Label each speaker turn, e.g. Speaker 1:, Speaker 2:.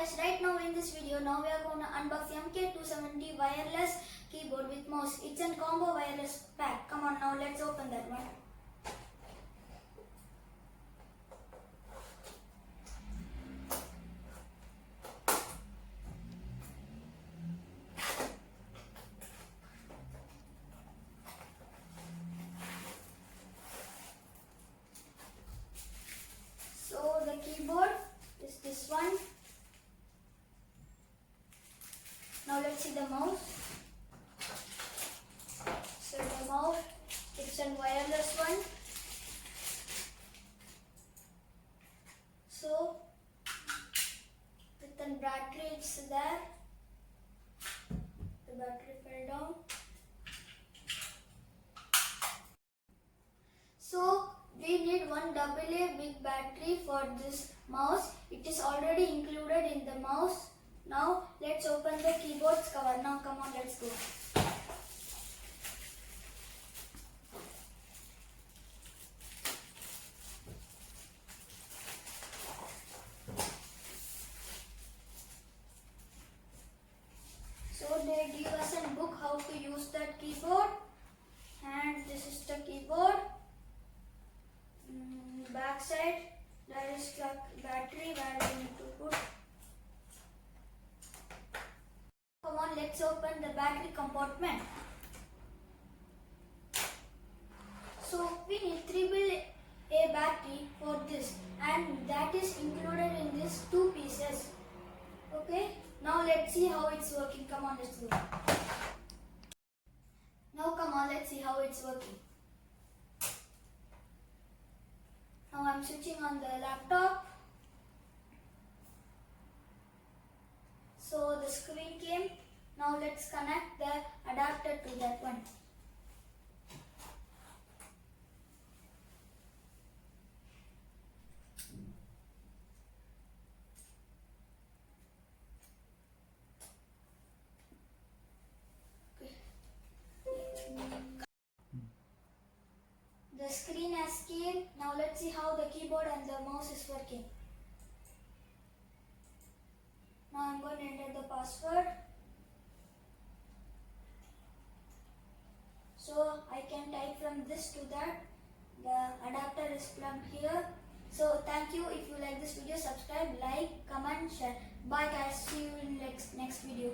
Speaker 1: guys, right now in this video, now we are going to unbox MK270 wireless keyboard with mouse. It's a combo wireless pack. Come on now, let's open that one. So the keyboard is this one. Now let's see the mouse. So the mouse, it's a wireless one. So with the battery, it's there. The battery fell down. So we need one AA big battery for this mouse. It is already included in the mouse. Now let's open the keyboard's cover. Now come on, let's go. So they give us a book how to use that keyboard, and this is the keyboard. Back side there is the battery where we need to put. Come on, let's open the battery compartment. So we need 3AA battery for this, and that is included in these two pieces. Okay, now let's see how it's working. Come on, let's go. Now come on, let's see how it's working. Now I'm switching on the laptop. So the screen came. Now let's connect the adapter to that one. The screen has came. Now let's see how the keyboard and the mouse is working. Now I'm going to enter the password. So I can type from this to that. The adapter is plugged here. So thank you. If you like this video, subscribe, like, comment, share. Bye guys. See you in next video.